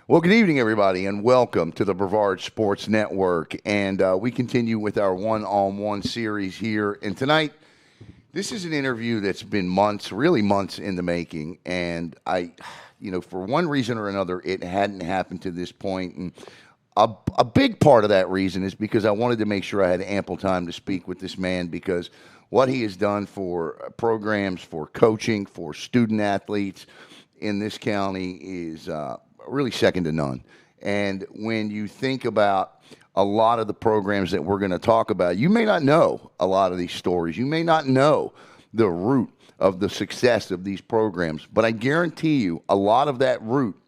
Well, good evening, everybody, and welcome to the Brevard Sports Network. And we continue with our one-on-one series here. And tonight, this is an interview that's been months, really months in the making. And for one reason or another, it hadn't happened to this point. And a big part of that reason is because I wanted to make sure I had ample time to speak with this man because what he has done for programs, for coaching, for student athletes in this county is really second to none. And when you think about a lot of the programs that we're going to talk about, you may not know a lot of these stories. You may not know the root of the success of these programs. But I guarantee you a lot of that root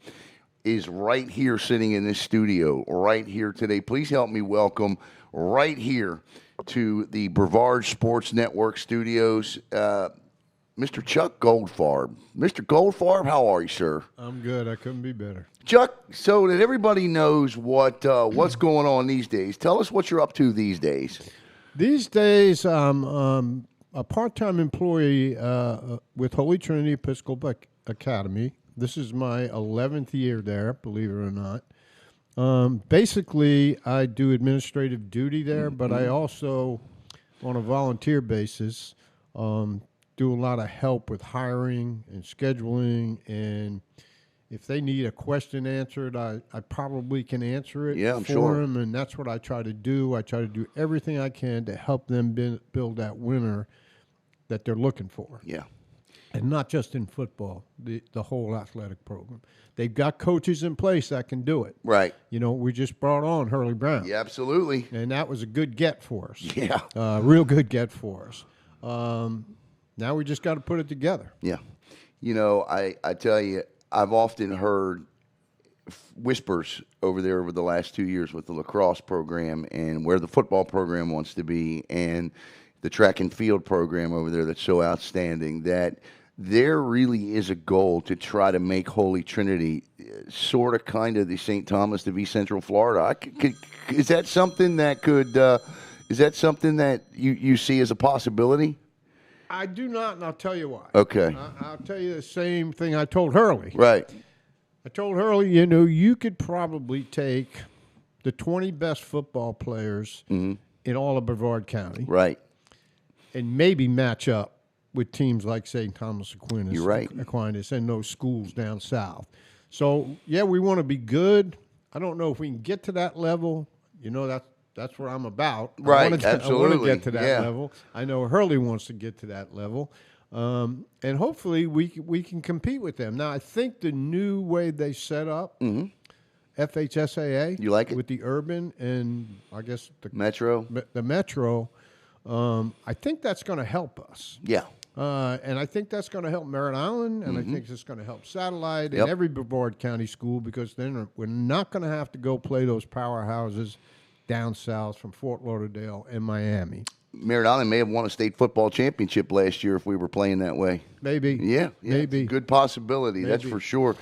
is right here sitting in this studio right here today. Please help me welcome right here to the Brevard Sports Network studios, Mr. Chuck Goldfarb. Mr. Goldfarb, how are you, sir? I'm good. I couldn't be better. Chuck, so that everybody knows what's going on these days, tell us what you're up to these days. These days, I'm a part-time employee with Holy Trinity Episcopal Academy. This is my 11th year there, believe it or not. Basically, I do administrative duty there, but I also, on a volunteer basis, do a lot of help with hiring and scheduling, and if they need a question answered, I probably can answer it for them, and that's what I try to do. I try to do everything I can to help them build that winner that they're looking for. Yeah. And not just in football, the whole athletic program. They've got coaches in place that can do it. Right. You know, we just brought on Hurley Brown. Yeah, absolutely. And that was a good get for us. Yeah. Real good get for us. Now we just got to put it together. Yeah. You know, I tell you, I've often heard whispers over there over the last 2 years with the lacrosse program and where the football program wants to be and the track and field program over there that's so outstanding that there really is a goal to try to make Holy Trinity sort of kind of the St. Thomas of East Central Florida. Is that something that you see as a possibility? I do not, and I'll tell you why. Okay. I'll tell you the same thing I told Hurley. Right. I told Hurley, you could probably take the 20 best football players in all of Brevard County. Right. And maybe match up with teams like St. Thomas Aquinas, You're right. Aquinas and those schools down south. So, yeah, we want to be good. I don't know if we can get to that level. You know, that's what I'm about. Right, absolutely. I want to get to that Yeah. level. I know Hurley wants to get to that level. And hopefully we can compete with them. Now, I think the new way they set up, FHSAA. You like it? With the urban and, I guess, the Metro? The Metro, I think that's going to help us. Yeah. And I think that's going to help Merritt Island, and I think it's going to help Satellite Yep. and every Brevard County school because then we're not going to have to go play those powerhouses down south from Fort Lauderdale and Miami. Merritt Island may have won a state football championship last year if we were playing that way. Maybe. Yeah, Maybe. It's a good possibility, that's Maybe. for sure.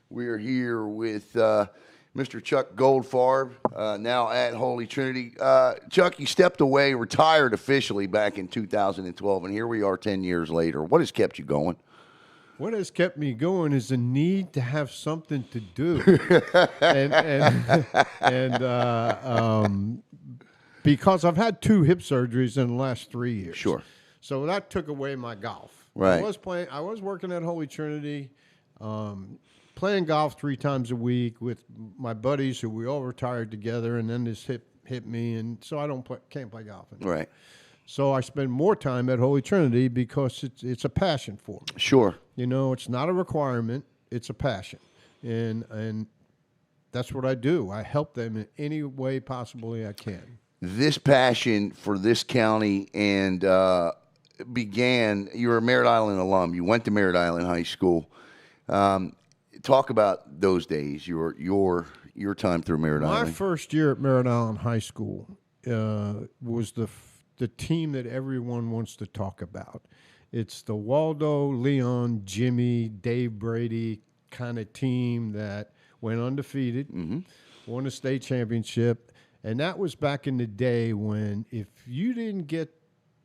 We're here with Mr. Chuck Goldfarb, now at Holy Trinity. Chuck, you stepped away, retired officially back in 2012, and here we are 10 years later. What has kept you going? What has kept me going is the need to have something to do, and because I've had 2 hip surgeries in the last 3 years. Sure. So that took away my golf. Right. I was working at Holy Trinity, playing golf 3 times a week with my buddies who we all retired together, and then this hit me, and so I can't play golf anymore. Right. So I spend more time at Holy Trinity because it's a passion for me. Sure. You know, it's not a requirement; it's a passion, and that's what I do. I help them in any way possibly I can. This passion for this county and began. You're a Merritt Island alum. You went to Merritt Island High School. Talk about those days. Your time through Merritt Island. My first year at Merritt Island High School was the team that everyone wants to talk about. It's the Waldo, Leon, Jimmy, Dave Brady kind of team that went undefeated, won a state championship, and that was back in the day when if you didn't get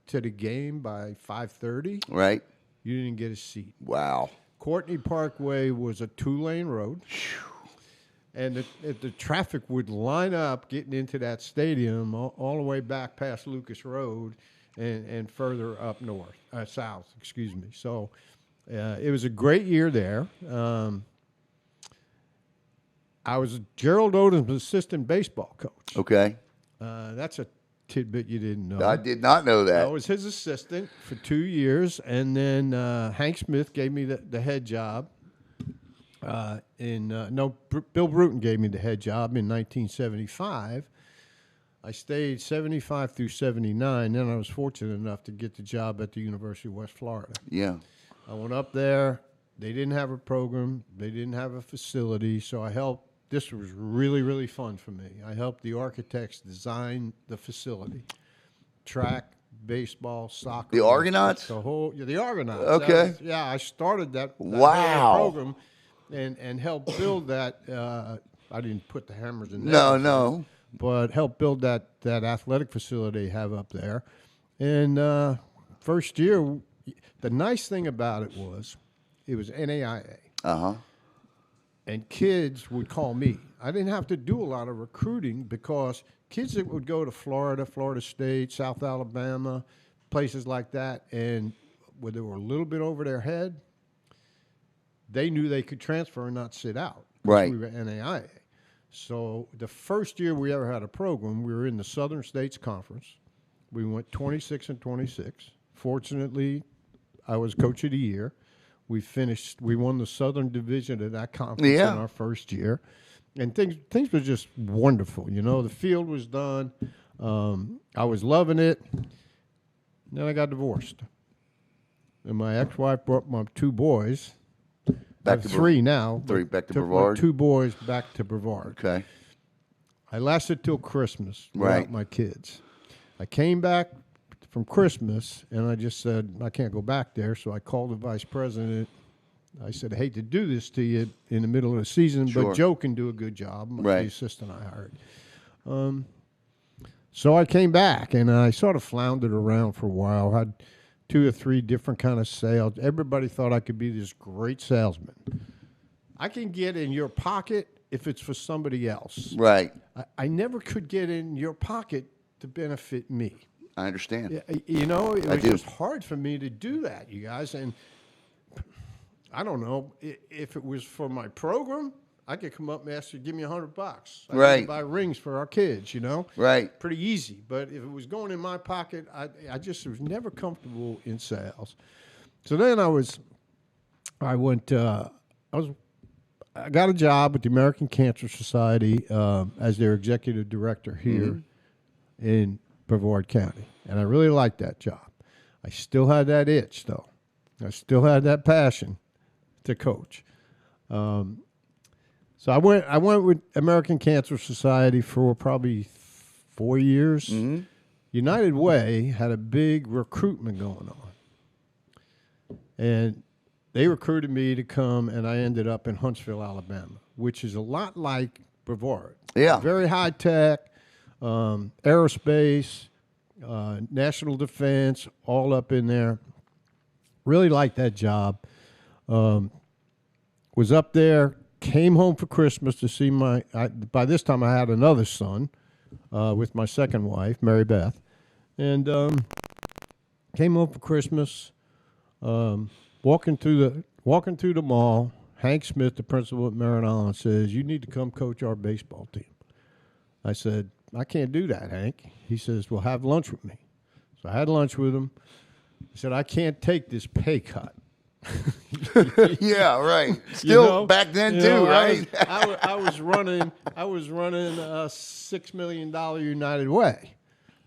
to the game by 5:30, right, you didn't get a seat. Wow. Courtney Parkway was a 2-lane road. And the traffic would line up getting into that stadium all the way back past Lucas Road and further up south, excuse me. So it was a great year there. I was Gerald Odom's assistant baseball coach. Okay. That's a tidbit you didn't know. I did not know that. I was his assistant for 2 years, and then Hank Smith gave me the head job. Bill Bruton gave me the head job in 1975. I stayed 75 through 79. Then I was fortunate enough to get the job at the University of West Florida. Yeah. I went up there. They didn't have a program. They didn't have a facility, so I helped. This was really, really fun for me. I helped the architects design the facility, track, baseball, soccer. The Argonauts? The Argonauts. Okay. I started that Wow. whole program and helped build that. I didn't put the hammers in there. No. But helped build that athletic facility they have up there. And first year, the nice thing about it was NAIA. Uh-huh. And kids would call me. I didn't have to do a lot of recruiting because kids that would go to Florida, Florida State, South Alabama, places like that, and where they were a little bit over their head, they knew they could transfer and not sit out. Right. We were NAIA. So the first year we ever had a program, we were in the Southern States Conference. We went 26-26. Fortunately, I was coach of the year. We won the Southern Division of that conference in our first year. And things were just wonderful. You know, the field was done. I was loving it. Then I got divorced. And my ex-wife brought my two boys. Back to three now. Back to took Brevard? my two boys back to Brevard. Okay. I lasted till Christmas Right. without my kids. I came back from Christmas, and I just said, I can't go back there. So I called the vice president. I said, I hate to do this to you in the middle of the season, Sure. but Joe can do a good job. Right. The assistant I hired. So I came back, and I sort of floundered around for a while. Had 2 or 3 different kind of sales. Everybody thought I could be this great salesman. I can get in your pocket if it's for somebody else. Right. I never could get in your pocket to benefit me. I understand. Yeah, you know, it I was do. just hard for me to do that, you guys. And I don't know if it was for my program, I could come up and ask you, give me $100. I Right. could buy rings for our kids, you know. Right. Pretty easy. But if it was going in my pocket, I just was never comfortable in sales. So then I got a job with the American Cancer Society as their executive director here in Brevard County. And I really liked that job. I still had that itch, though. I still had that passion to coach. So I went with American Cancer Society for probably 4 years. Mm-hmm. United Way had a big recruitment going on. And they recruited me to come, and I ended up in Huntsville, Alabama, which is a lot like Brevard. Yeah. Very high tech, aerospace, national defense, all up in there. Really liked that job. Was up there, came home for Christmas to see by this time I had another son with my second wife, Mary Beth. And came home for Christmas, walking through the mall. Hank Smith, the principal at Merritt Island, says, you need to come coach our baseball team. I said, I can't do that, Hank. He says, well, have lunch with me. So I had lunch with him. He said, I can't take this pay cut. Yeah, right. Still back then too, right? I was running a $6 million United Way.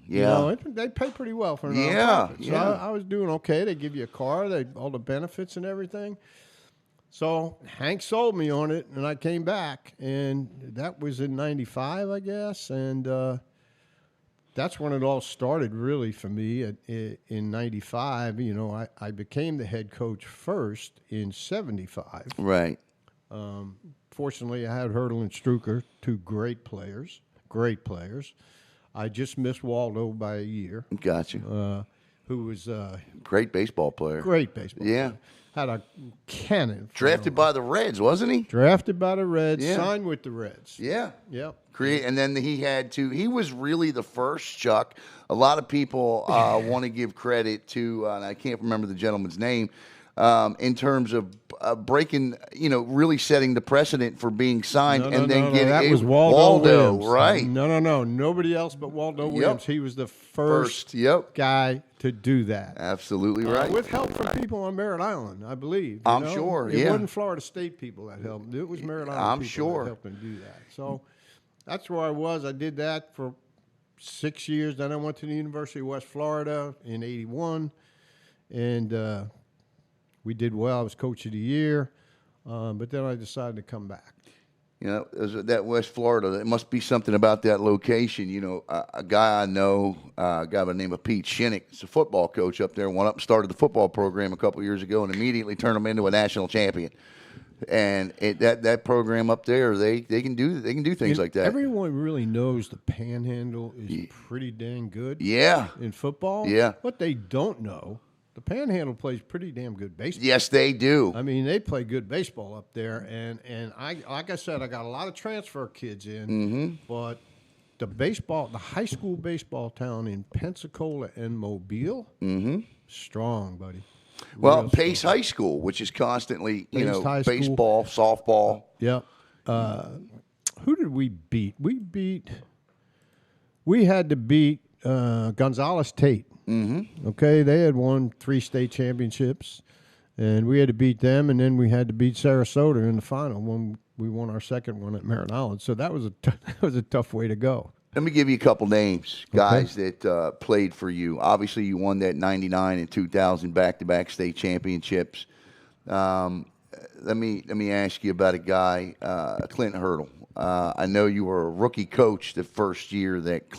Yeah. You know, they pay pretty well for a nonprofit. So yeah. I was doing okay. They give you a car, all the benefits and everything. So Hank sold me on it, and I came back, and that was in '95, I guess, and that's when it all started, really, for me. In '95, you know, I became the head coach first in '75. Right. Fortunately, I had Hurdle and Struker, two great players. I just missed Waldo by a year. Gotcha. Who was Great baseball player. great baseball. Yeah. had a cannon. Drafted by the Reds, wasn't he? Drafted by the Reds, Yeah. signed with the Reds. Yeah. Yep. And then he was really the first, Chuck. A lot of people want to give credit to, and I can't remember the gentleman's name, in terms of breaking, really setting the precedent for being signed getting that was Waldo Williams. Right? No, nobody else but Waldo Williams. He was the first guy to do that. Absolutely right. With help from people on Merritt Island, I believe. I'm sure. It wasn't Florida State people that helped. It was Merritt Island people that helped him do that. So that's where I was. I did that for 6 years. Then I went to the University of West Florida in '81, and we did well. I was coach of the year, but then I decided to come back. That West Florida, it must be something about that location. A guy I know, a guy by the name of Pete Shinnick, is a football coach up there, went up and started the football program a couple of years ago and immediately turned them into a national champion. And that program up there, they can do things like that. Everyone really knows the Panhandle is pretty dang good. Yeah. In football. Yeah. What they don't know, the Panhandle plays pretty damn good baseball. Yes, they do. I mean, they play good baseball up there, and I like I said, I got a lot of transfer kids in, but the high school baseball town in Pensacola and Mobile, strong, buddy. Well, Pace High School, which is constantly, baseball, softball. Yep. Who did we beat? We had to beat Gonzales Tate. Okay, they had won 3 state championships, and we had to beat them, and then we had to beat Sarasota in the final when we won our second one at Merritt Island. So that was a tough way to go. Let me give you a couple names, guys that played for you. Obviously, you won that 99 and 2000 back-to-back state championships. Let me ask you about a guy, Clint Hurdle. I know you were a rookie coach the first year that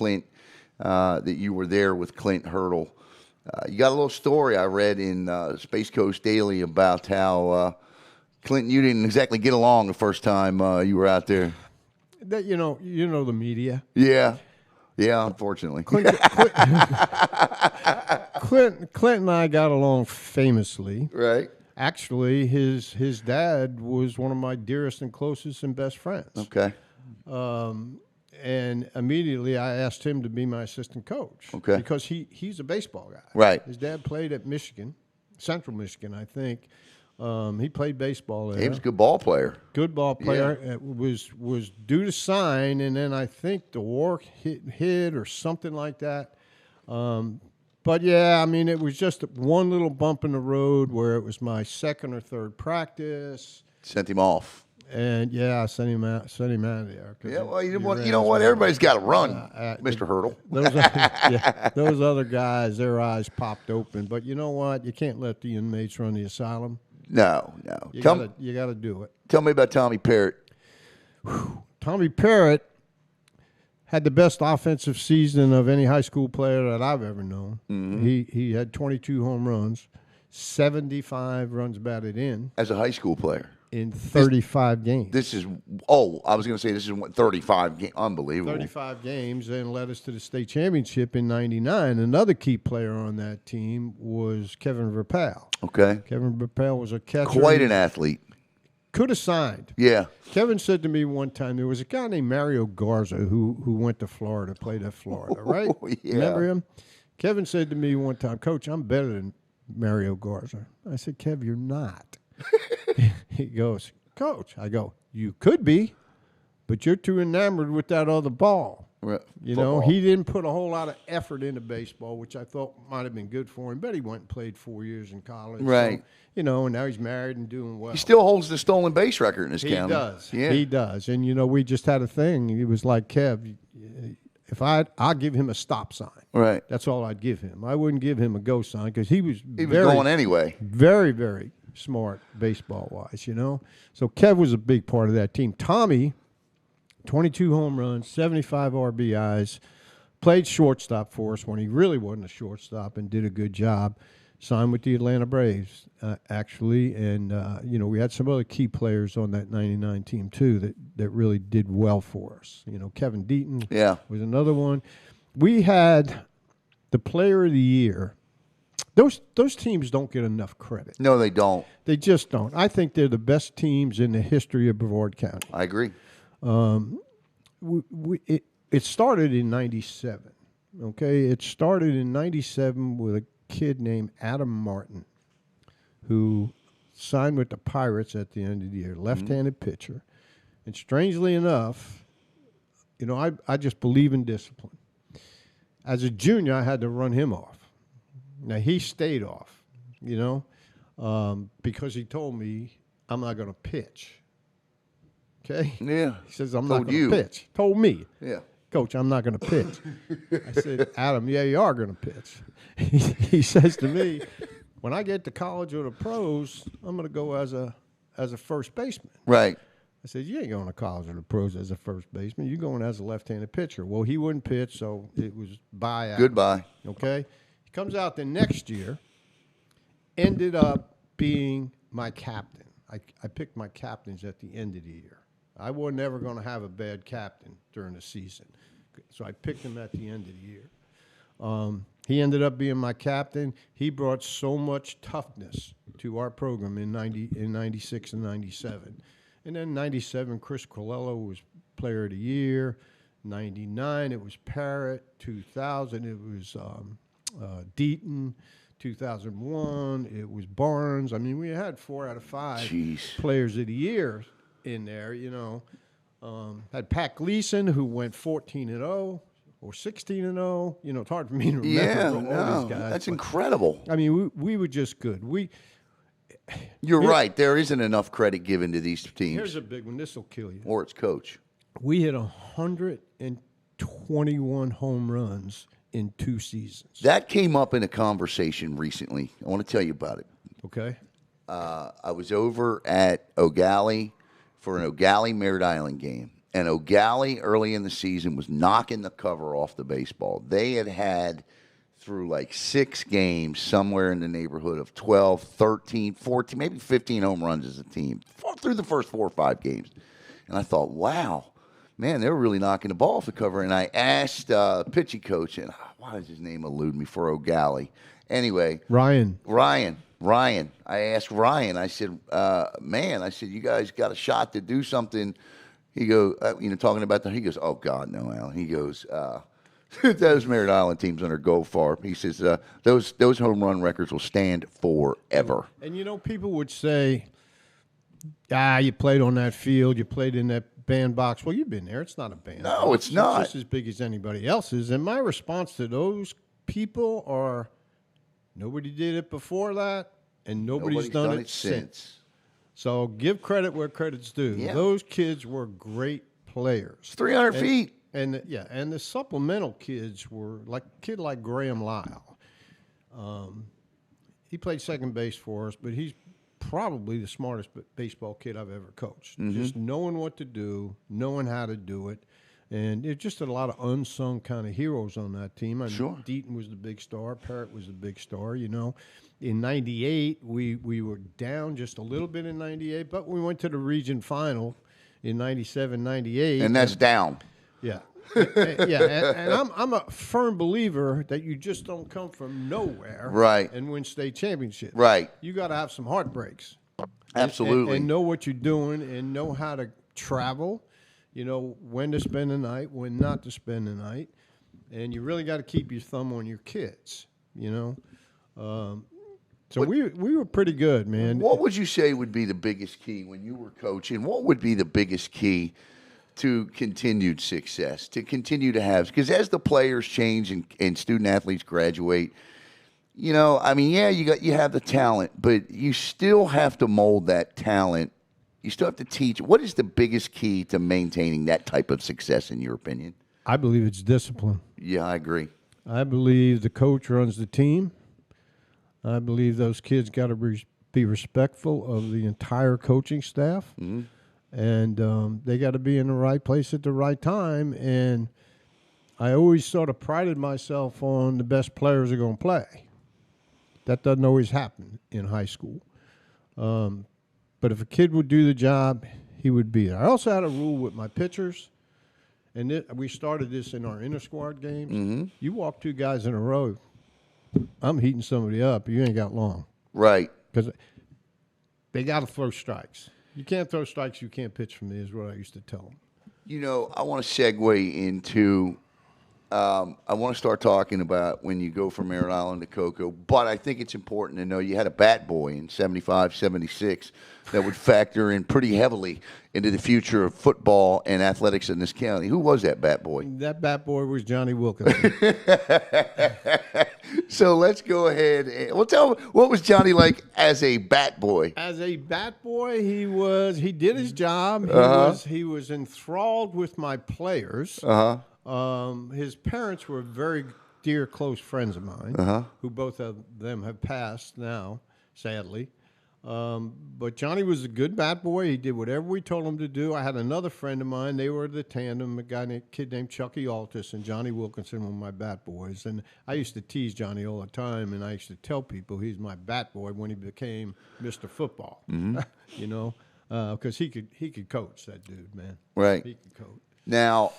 that you were there with Clint Hurdle. You got a little story I read in Space Coast Daily about how Clint, you didn't exactly get along the first time you were out there. That you know the media. Yeah, unfortunately. Clint and I got along famously. Right. Actually, his dad was one of my dearest and closest and best friends. Okay. And immediately I asked him to be my assistant coach. Okay. Because he's a baseball guy. Right. His dad played at Michigan, Central Michigan, I think. He played baseball there. He was a good ball player. Good ball player. Yeah. Was due to sign, and then I think the war hit or something like that. But, yeah, I mean, it was just one little bump in the road where it was my second or third practice. Sent him off. And, I sent him out there. Yeah, well, you know what? Everybody's got to run, Mr. Hurdle. Those other guys, their eyes popped open. But you know what? You can't let the inmates run the asylum. No. You got to do it. Tell me about Tommy Parrott. Tommy Parrott had the best offensive season of any high school player that I've ever known. He had 22 home runs, 75 runs batted in. As a high school player. In 35 games. I was going to say this is 35 games. Unbelievable. 35 games and led us to the state championship in '99. Another key player on that team was Kevin Verpal. Okay. Kevin Verpal was a catcher. Quite an athlete. Could have signed. Yeah. Kevin said to me one time, there was a guy named Mario Garza who went to Florida, played at Florida, right? Yeah. Remember him? Kevin said to me one time, Coach, I'm better than Mario Garza. I said, Kev, you're not. He goes, Coach. I go, you could be, but you're too enamored with that other ball. Right. You know, he didn't put a whole lot of effort into baseball, which I thought might have been good for him. But he went and played 4 years in college. Right. So, you know, and now he's married and doing well. He still holds the stolen base record in his county. He does. Yeah. He does. And, you know, we just had a thing. He was like, Kev, I'll give him a stop sign. Right. That's all I'd give him. I wouldn't give him a go sign because he was going anyway. Very, very smart baseball-wise, you know. So Kev was a big part of that team. Tommy, 22 home runs, 75 RBIs, played shortstop for us when he really wasn't a shortstop and did a good job. Signed with the Atlanta Braves, actually. And, you know, we had some other key players on that 99 team, too, that really did well for us. You know, Kevin Deaton was another one. We had the player of the year. Those teams don't get enough credit. No, they don't. They just don't. I think they're the best teams in the history of Brevard County. I agree. It started in 97, okay? It started in 97 with a kid named Adam Martin who signed with the Pirates at the end of the year, left-handed pitcher. And strangely enough, you know, I just believe in discipline. As a junior, I had to run him off. Now, he stayed off, you know, because he told me I'm not going to pitch. Okay? Yeah. He says, I'm not going to pitch. Told me. Yeah. Coach, I'm not going to pitch. I said, Adam, yeah, you are going to pitch. He says to me, when I get to college or the pros, I'm going to go as a first baseman. Right. I said, you ain't going to college or the pros as a first baseman. You're going as a left-handed pitcher. Well, he wouldn't pitch, so it was bye out. Goodbye. Okay? He comes out the next year, ended up being my captain. I picked my captains at the end of the year. I was never going to have a bad captain during the season. So I picked him at the end of the year. He ended up being my captain. He brought so much toughness to our program in 96 and 97. And then 97, Chris Colello was player of the year. 99, it was Parrott. 2000, it was Deaton. 2001, it was Barnes. I mean, we had 4 out of 5 players of the year in there, you know. Had Pat Gleason, who went 14-0 or 16-0. You know, it's hard for me to remember all these guys. That's incredible. I mean, we were just good. You're right. There isn't enough credit given to these teams. Here's a big one. This will kill you. Or its coach. We hit 121 home runs in 2 seasons. That came up in a conversation recently. I want to tell you about it. Okay. I was over at O'Galley for an O'Galley Merritt Island game. And O'Galley, early in the season, was knocking the cover off the baseball. They had through like 6 games, somewhere in the neighborhood of 12, 13, 14, maybe 15 home runs as a team through the first 4 or 5 games. And I thought, wow, man, they were really knocking the ball off the cover. And I asked pitching coach, and why does his name elude me, for O'Galley? Anyway. Ryan. I asked Ryan, I said, man, I said, you guys got a shot to do something. He goes, talking about that. He goes, oh, God, no, Alan. He goes, those Merritt Island teams under Goldfarb. He says, those home run records will stand forever. And, you know, people would say, you played on that field, you played in that bandbox. Well, you've been there. It's not a bandbox. No, it's not. It's just as big as anybody else's. And my response to those people are, nobody did it before that, and nobody's done it since. So give credit where credit's due. Yeah. Those kids were great players. It's 300 feet. And the supplemental kids were like a kid like Graham Lyle. He played second base for us, but he's probably the smartest baseball kid I've ever coached. Mm-hmm. Just knowing what to do, knowing how to do it. And there's just a lot of unsung kind of heroes on that team. I mean, sure. Deaton was the big star. Parrott was the big star, you know. In 98, we were down just a little bit in 98, but we went to the region final in 97, 98. And that's down. Yeah. And I'm a firm believer that you just don't come from nowhere and win state championships. Right. You got to have some heartbreaks. Absolutely. And know what you're doing and know how to travel, you know, when to spend the night, when not to spend the night. And you really got to keep your thumb on your kids, you know. So we were pretty good, man. What would you say would be the biggest key when you were coaching? What would be the biggest key to continued success, to continue to have? Because as the players change and student athletes graduate, you know, I mean, yeah, you have the talent, but you still have to mold that talent. You still have to teach. What is the biggest key to maintaining that type of success, in your opinion? I believe it's discipline. Yeah, I agree. I believe the coach runs the team. I believe those kids got to be respectful of the entire coaching staff. Mm-hmm. And they got to be in the right place at the right time. And I always sort of prided myself on the best players are going to play. That doesn't always happen in high school. But if a kid would do the job, he would be there. I also had a rule with my pitchers, and we started this in our inter-squad games. Mm-hmm. You walk 2 guys in a row, I'm heating somebody up. You ain't got long. Right. Because They got to throw strikes. You can't throw strikes, you can't pitch for me, is what I used to tell them. You know, I want to segue into. I want to start talking about when you go from Merritt Island to Cocoa, but I think it's important to know you had a bat boy in 75, 76 that would factor in pretty heavily into the future of football and athletics in this county. Who was that bat boy? That bat boy was Johnny Wilkinson. So let's go ahead and tell me, what was Johnny like as a bat boy? As a bat boy, he did his job. He was enthralled with my players. His parents were very dear, close friends of mine, who both of them have passed now, sadly. But Johnny was a good bat boy. He did whatever we told him to do. I had another friend of mine. They were the tandem, kid named Chucky Altus, and Johnny Wilkinson were my bat boys. And I used to tease Johnny all the time, and I used to tell people he's my bat boy when he became Mr. Football. You know, because he could coach, that dude, man. Right. He could coach. Now,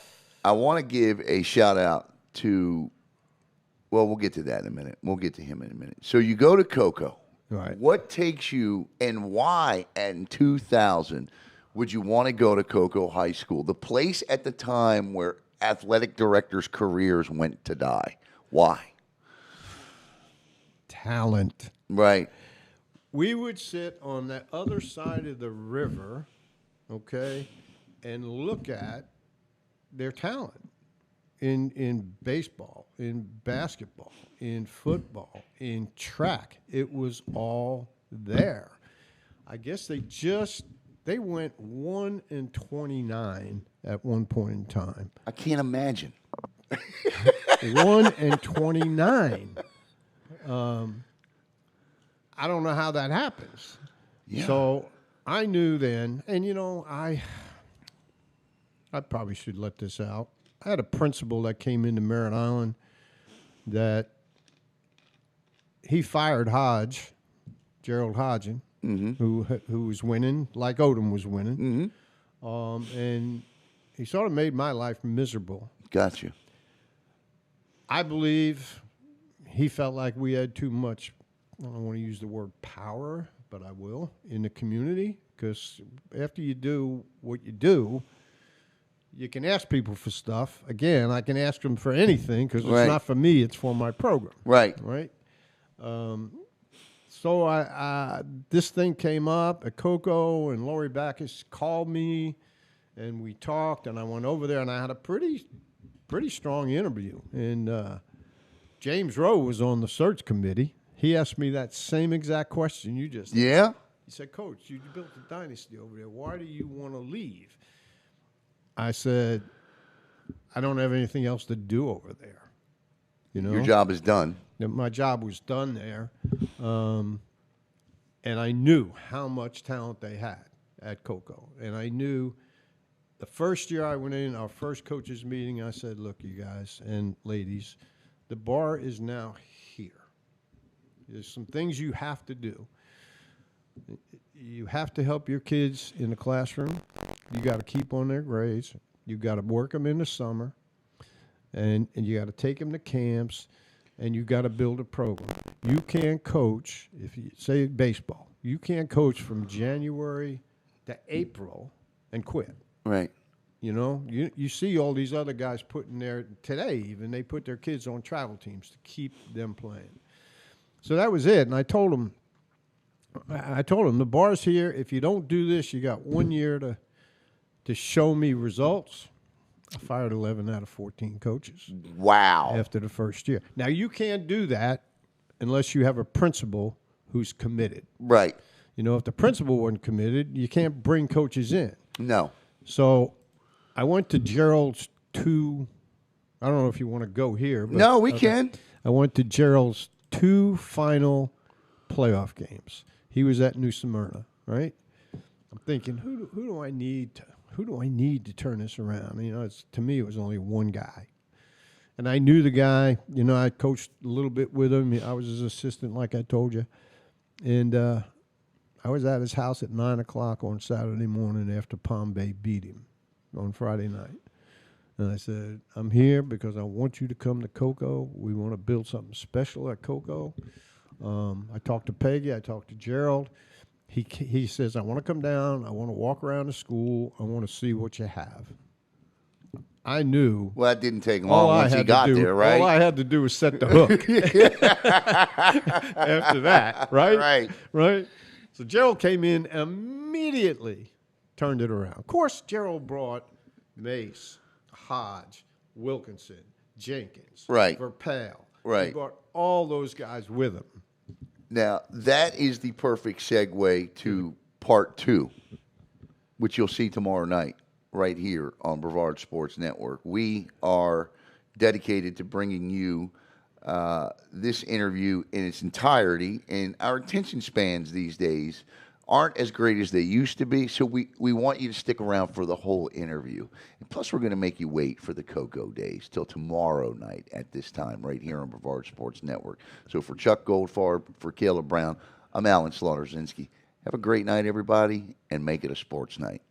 I want to give a shout out to, well, we'll get to that in a minute. We'll get to him in a minute. So you go to Cocoa. Right. What takes you and why in 2000 would you want to go to Cocoa High School, the place at the time where athletic directors' careers went to die? Why? Talent. Right. We would sit on the other side of the river, okay, and look at their talent in baseball, in basketball, in football, in track. It was all there. I guess they went 1-29 at one point in time. I can't imagine. 1-29. I don't know how that happens. Yeah. So I knew then, and you know, I probably should let this out. I had a principal that came into Merritt Island that he fired Hodge, Gerald Hodgen, who was winning, like Odom was winning. And he sort of made my life miserable. Got you. I believe he felt like we had too much, I don't want to use the word power, but I will, in the community, because after you do what you do, you can ask people for stuff. Again, I can ask them for anything because it's not for me, it's for my program. Right. Right? So this thing came up at Cocoa, and Lori Backus called me, and we talked, and I went over there, and I had a pretty strong interview. And James Rowe was on the search committee. He asked me that same exact question you just asked. Yeah? He said, Coach, you built a dynasty over there. Why do you want to leave? I said, I don't have anything else to do over there. You know, Your job is done. my job was done there, and I knew how much talent they had at Cocoa. And I knew the first year I went in, our first coaches meeting, I said, look, you guys and ladies, the bar is now here. There's some things you have to do. You have to help your kids in the classroom. You got to keep on their grades. You got to work them in the summer, and you got to take them to camps, and you got to build a program. You can't coach, if you say baseball, you can't coach from January to April and quit. Right. You know, you see all these other guys putting their, today even, they put their kids on travel teams to keep them playing. So that was it, and I told them, the bar's here. If you don't do this, you got 1 year to show me results. I fired 11 out of 14 coaches. Wow. After the first year. Now, you can't do that unless you have a principal who's committed. Right. You know, if the principal wasn't committed, you can't bring coaches in. No. So I went to Gerald's two, I don't know if you want to go here. But, No, we can. I went to Gerald's 2 final playoff games. He was at New Smyrna, right? I'm thinking, who do I need to turn this around? You know, to me, it was only one guy, and I knew the guy. You know, I coached a little bit with him. I was his assistant, like I told you, and I was at his house at 9:00 on Saturday morning after Palm Bay beat him on Friday night, and I said, "I'm here because I want you to come to Cocoa. We want to build something special at Cocoa." I talked to Peggy. I talked to Gerald. he says, I want to come down. I want to walk around the school. I want to see what you have. I knew. Well, that didn't take long once he got there, right? All I had to do was set the hook. After that, right? Right. Right. So Gerald came in immediately, turned it around. Of course, Gerald brought Mace, Hodge, Wilkinson, Jenkins, Right. Verpel. Right. He brought all those guys with him. Now, that is the perfect segue to part 2, which you'll see tomorrow night right here on Brevard Sports Network. We are dedicated to bringing you this interview in its entirety, and our attention spans these days aren't as great as they used to be, so we want you to stick around for the whole interview. And plus, we're going to make you wait for the Cocoa Days till tomorrow night at this time right here on Brevard Sports Network. So for Chuck Goldfarb, for Caleb Brown, I'm Alan Slaughter-Zinski. Have a great night, everybody, and make it a sports night.